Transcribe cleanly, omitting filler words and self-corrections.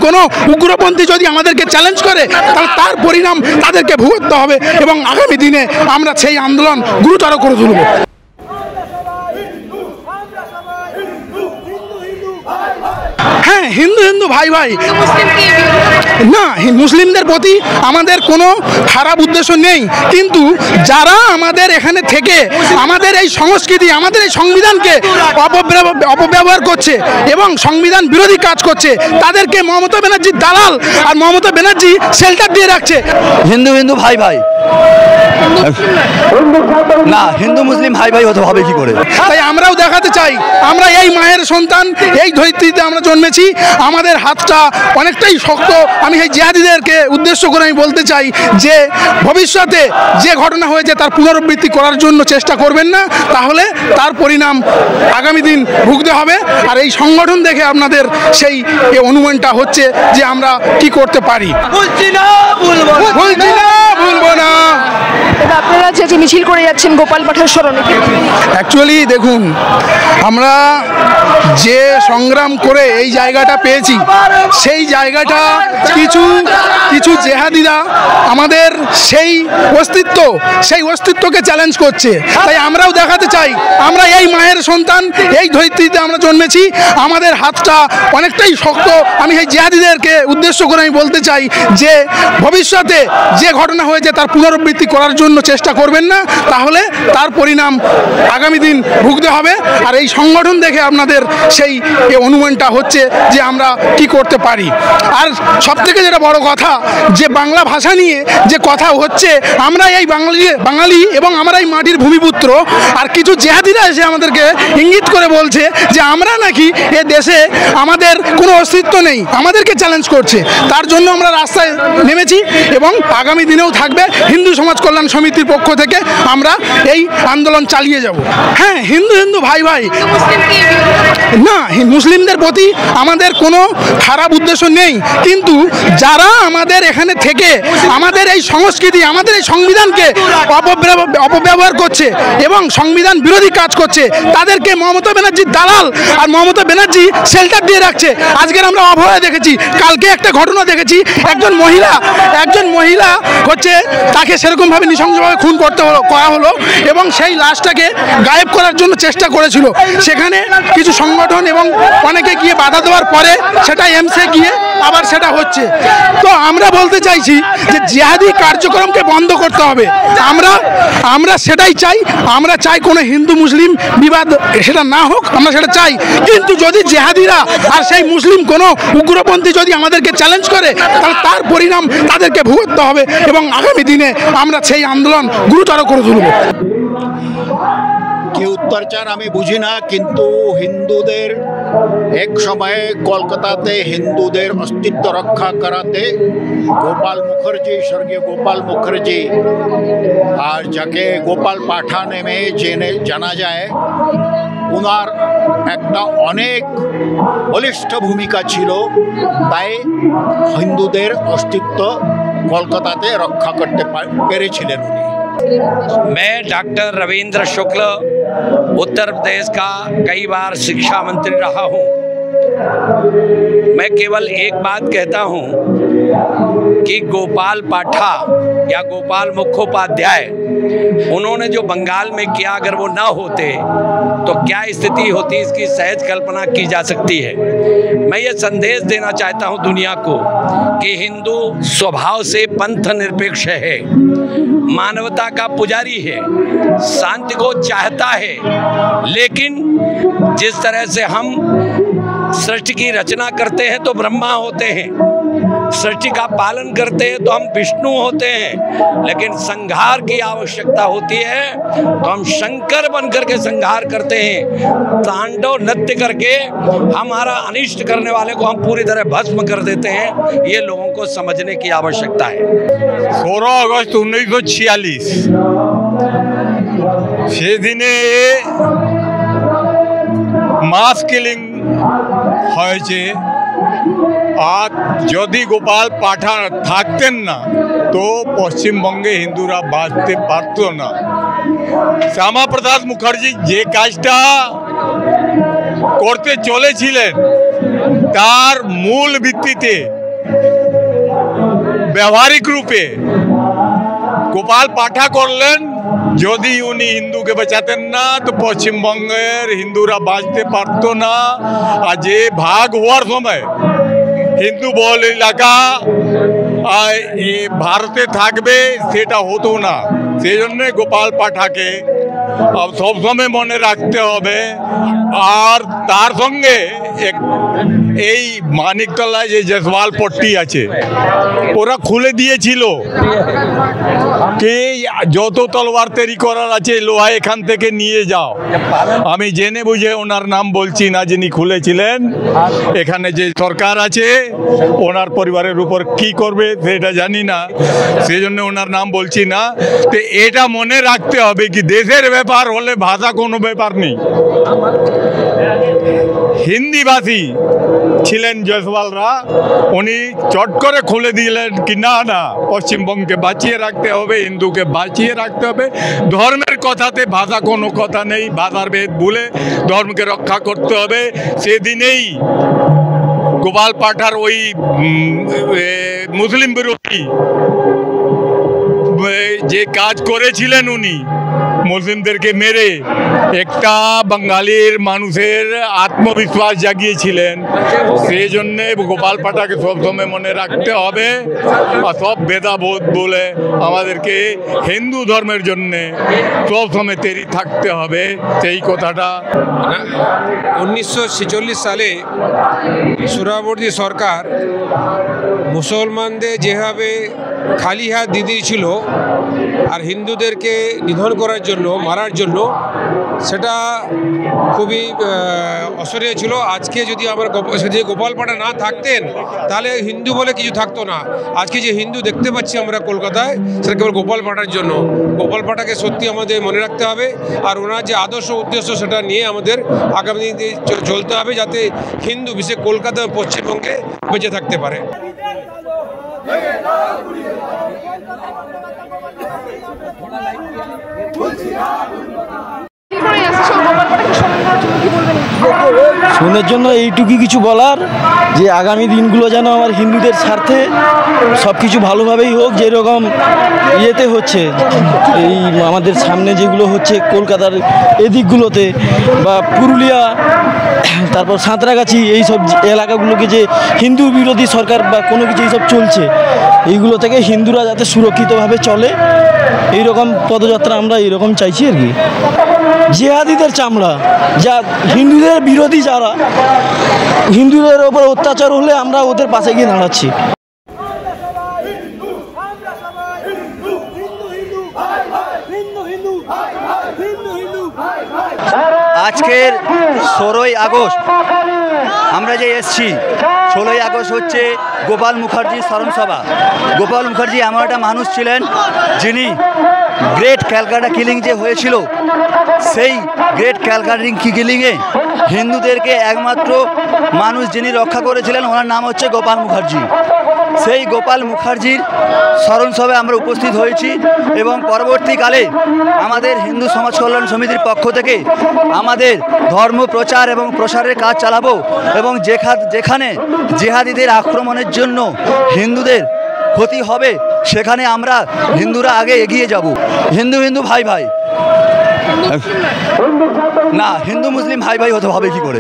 কোনো উগ্রপন্থী যদি আমাদেরকে চ্যালেঞ্জ করে তাহলে তার পরিণাম তাদেরকে ভুগতে হবে এবং আগামী দিনে আমরা সেই আন্দোলন গুরুতর করে তুলব। হ্যাঁ, হিন্দু হিন্দু ভাই ভাই না, মুসলিমদের প্রতি আমাদের কোনো খারাপ উদ্দেশ্য নেই, কিন্তু যারা আমাদের এখানে থেকে আমাদের এই সংস্কৃতি আমাদের এই সংবিধানকে অপব্যবহার করছে এবং সংবিধান বিরোধী কাজ করছে তাদেরকে মমতা ব্যানার্জির দালাল আর মমতা ব্যানার্জি শেল্টার দিয়ে রাখছে। হিন্দু হিন্দু ভাই ভাই না, হিন্দু মুসলিম ভাই ভাই হতে হবে কি করে? তাই আমরাও দেখাতে চাই আমরা এই মায়ের সন্তান, এই ধরিত্রীতে আমরা জন্মেছি, আমাদের হাতটা অনেকটাই শক্ত। আমি এই জিহাদিদেরকে উদ্দেশ্য করে আমি বলতে চাই যে ভবিষ্যতে যে ঘটনা হয়েছে তার পুনরাবৃত্তি করার জন্য চেষ্টা করবেন না, তাহলে তার পরিণাম আগামী দিন ভুগতে হবে। আর এই সংগঠন দেখে আপনাদের সেই অনুমানটা হচ্ছে যে আমরা কি করতে পারি। বলছি না ভুলবো না। আপনারা যে মিছিল করে যাচ্ছেন গোপাল পাঠার স্মরণে, অ্যাকচুয়ালি দেখুন, আমরা যে সংগ্রাম করে এই জায়গাটা পেয়েছি সেই জায়গাটা কিছু জেহাদিরা আমাদের সেই অস্তিত্বকে চ্যালেঞ্জ করছে। তাই আমরাও দেখাতে চাই আমরা এই মায়ের সন্তান, এই ধরিত্রীতে আমরা জন্মেছি, আমাদের হাতটা অনেকটাই শক্ত। আমি এই জিহাদিদেরকে উদ্দেশ্য করে আমি বলতে চাই যে ভবিষ্যতে যে ঘটনা হয়েছে তার পুনরাবৃত্তি করার জন্য চেষ্টা করবেন না, তাহলে তার পরিণাম আগামী দিন ভুগতে হবে। আর এই সংগঠন দেখে আপনাদের সেই অনুমানটা হচ্ছে যে আমরা কি করতে পারি। আর সবথেকে যেটা বড় কথা, যে বাংলা ভাষা নিয়ে যে কথা হচ্ছে, আমরা এই বাঙালি এবং আমরা এই মাটির ভূমিপুত্র, আর কিছু জেহাদিরা এসে আমাদেরকে ইঙ্গিত করে বলছে যে আমরা নাকি এ দেশে আমাদের কোনো অস্তিত্ব নেই, আমাদেরকে চ্যালেঞ্জ করছে। তার জন্য আমরা রাস্তায় নেমেছি এবং আগামী দিনেও থাকবে। হিন্দু সমাজ কল্যাণ সমিতির পক্ষ থেকে আমরা এই আন্দোলন চালিয়ে যাব। হ্যাঁ, হিন্দু হিন্দু ভাই ভাই না, মুসলিমদের প্রতি আমাদের কোনো খারাপ উদ্দেশ্য নেই, কিন্তু যারা আমাদের এখানে থেকে আমাদের এই সংস্কৃতি আমাদের এই সংবিধানকে অপব্যবহার করছে এবং সংবিধান বিরোধী কাজ করছে তাদেরকে মমতা ব্যানার্জির দালাল আর মমতা ব্যানার্জি শেল্টার দিয়ে রাখছে। আজকের আমরা অভয়া দেখেছি, কালকে একটা ঘটনা দেখেছি, একজন মহিলা হচ্ছে তাকে সেরকমভাবে নৃশংসভাবে খুন করা হলো এবং সেই লাশটাকে গায়েব করার জন্য চেষ্টা করেছিল। সেখানে কিছু সংগঠন এবং অনেকে গিয়ে বাধা দেওয়ার পরে সেটা এমসে গিয়ে আবার সেটা হচ্ছে। তো আমরা বলতে চাইছি যে জিহাদি কার্যক্রমকে বন্ধ করতে হবে। আমরা সেটাই চাই। আমরা চাই কোনো হিন্দু মুসলিম বিবাদ সেটা না হোক, আমরা সেটা চাই। কিন্তু যদি জিহাদিরা আর সেই মুসলিম কোনো উগ্রপন্থী যদি আমাদেরকে চ্যালেঞ্জ করে তাহলে তার পরিণাম তাদেরকে ভুগতে হবে এবং আগামী দিনে আমরা সেই আন্দোলন গুরুতর করে তুলব। কি উত্তরচার আমি বুঝি না, কিন্তু হিন্দুদের এক সময়ে কলকাতাতে হিন্দুদের অস্তিত্ব রক্ষা করাতে গোপাল মুখার্জি, স্বর্গীয় গোপাল মুখার্জি, আর যাকে গোপাল পাঠা নামে জানা যায়, ওনার একটা অনেক বলিষ্ঠ ভূমিকা ছিল। তাই হিন্দুদের অস্তিত্ব কলকাতাতে রক্ষা করতে পেরেছিলেন উনি। मैं डॉक्टर रविंद्र शुक्ल उत्तर प्रदेश का कई बार शिक्षा मंत्री रहा हूं। मैं केवल एक बात कहता हूं कि गोपाल पाठा या गोपाल मुखोपाध्याय, उन्होंने जो बंगाल में किया, अगर वो ना होते तो क्या स्थिति होती, इसकी सहज कल्पना की जा सकती है। मैं ये संदेश देना चाहता हूं दुनिया को कि हिंदू स्वभाव से पंथ निरपेक्ष है, मानवता का पुजारी है, शांति को चाहता है, लेकिन जिस तरह से हम सृष्टि की रचना करते हैं तो ब्रह्मा होते हैं, सृष्टि का पालन करते हैं तो हम विष्णु होते हैं, लेकिन संहार की आवश्यकता होती है तो हम शंकर बनकर के संहार करते हैं। तांडव नृत्य करके हमारा अनिष्ट करने वाले को हम पूरी तरह भस्म कर देते हैं। ये लोगों को समझने की आवश्यकता है। 16 अगस्त 1946 से दिने মাস কিলিং হয়েছে। আর যদি গোপাল পাঠা থাকতেন না তো পশ্চিমবঙ্গে হিন্দুরা বাঁচতে পারত না। শ্যামাপ্রসাদ মুখার্জি যে কাজটা করতে চলেছিলেন তার মূল ভিত্তিতে ব্যবহারিক রূপে গোপাল পাঠা করলেন। যদি উনি হিন্দুকে বাঁচাতেন না তো পশ্চিমবঙ্গের হিন্দুরা বাঁচতে পারতো না। আর যে ভাগ হওয়ার সময় হিন্দু বহুল এলাকা ভারতে থাকবে সেটা হতো না। সেই জন্যে গোপাল পাঠাকে সবসময় মনে রাখতে হবে। আর তার সঙ্গে এই মানিকতলায় যে জয়সওয়াল পট্টি আছে ওরা খুলে দিয়েছিল কি যত তলোয়ার তৈরি করার আছে লোহা এখান থেকে নিয়ে যাও। আমি জেনে বুঝে ওনার নাম বলছি না, যিনি খুলেছিলেন। এখানে যে সরকার আছে ওনার পরিবারের উপর কি করবে সেটা জানি না, সেই জন্য ওনার নাম বলছি না। তো এটা মনে রাখতে হবে কি দেশের ব্যাপার হলে ভাষা কোনো ব্যাপার নেই। হিন্দিভাষী ছিলেন জয়সওয়ালরা, উনি চট করে খুলে দিলেন কি না না পশ্চিমবঙ্গকে বাঁচিয়ে রাখতে হবে, হিন্দুকে বাঁচিয়ে রাখতে হবে। ধর্মের কথাতে ভাষা কোনো কথা নেই, ভাষার ভেদ ভুলে ধর্মকে রক্ষা করতে হবে। সেদিনেই গোপাল পাঠার ওই মুসলিম বিরোধী যে কাজ করেছিলেন উনি মুসলিমদেরকে মেরে একটা বাঙালির মানুষের আত্মবিশ্বাস জাগিয়েছিলেন। সেই জন্যে গোপাল পাঠাকে সবসময় মনে রাখতে হবে। আর সব ভেদাভেদ বলে আমাদেরকে হিন্দু ধর্মের জন্যে সবসময় তৈরি থাকতে হবে, সেই কথাটা। 1946 সালে সোহরাওয়ার্দী সরকার মুসলমানদের যেভাবে খালি হাত দিয়ে দিয়েছিল আর হিন্দুদেরকে নিধন করার জন্য, মারার জন্য, সেটা খুবই অসহনীয় ছিল। আজকে যদি আমার যদি গোপাল পাঠা না থাকতেন তাহলে হিন্দু বলে কিছু থাকতো না। আজকে যে হিন্দু দেখতে পাচ্ছি আমরা কলকাতায় সেটা কেবল গোপাল পাঠার জন্য। গোপাল পাঠাকে সত্যি আমাদের মনে রাখতে হবে আর ওনার যে আদর্শ উদ্দেশ্য সেটা নিয়ে আমাদের আগামী দিনে চলতে হবে, যাতে হিন্দু বিশেষ কলকাতা পশ্চিমবঙ্গে বেঁচে থাকতে পারে। শোনের জন্য এইটুকুই কিছু বলার যে আগামী দিনগুলো যেন আমার হিন্দুদের স্বার্থে সব কিছু ভালোভাবেই হোক। যেরকম ইয়েতে হচ্ছে এই আমাদের সামনে যেগুলো হচ্ছে কলকাতার এদিকগুলোতে বা পুরুলিয়া, তারপর সাঁতরাগাছি, এইসব এলাকাগুলোকে যে হিন্দু বিরোধী সরকার বা কোনো কিছু এইসব চলছে, এইগুলো থেকে হিন্দুরা যাতে সুরক্ষিতভাবে চলে এইরকম পদযাত্রা আমরা এইরকম চাইছি আর কি। জিহাদিদের চামড়া, যা হিন্দুদের বিরোধী, যারা হিন্দুদের ওপর অত্যাচার হলে আমরা ওদের পাশে গিয়ে দাঁড়াচ্ছি। আজকের 16ই আগস্ট আমরা যে এসছি, 16ই আগস্ট হচ্ছে গোপাল মুখার্জির স্মরণসভা। গোপাল মুখার্জি এমন একটা মানুষ ছিলেন যিনি গ্রেট ক্যালকাটা কিলিং যে হয়েছিল, সেই গ্রেট ক্যালকাটা কিলিংয়ে হিন্দুদেরকে একমাত্র মানুষ যিনি রক্ষা করেছিলেন ওনার নাম হচ্ছে গোপাল মুখার্জি। সেই গোপাল মুখার্জির স্মরণসভায় আমরা উপস্থিত হয়েছি এবং পরবর্তীকালে আমাদের হিন্দু সমাজ কল্যাণ সমিতির পক্ষ থেকে আমাদের ধর্ম প্রচার এবং প্রসারের কাজ চালাবো এবং যেখানে জিহাদিদের আক্রমণের জন্য হিন্দুদের ক্ষতি হবে সেখানে আমরা হিন্দুরা আগে এগিয়ে যাব। হিন্দু হিন্দু ভাই ভাই, না হিন্দু মুসলিম ভাই ভাই হতে হবে কি করে?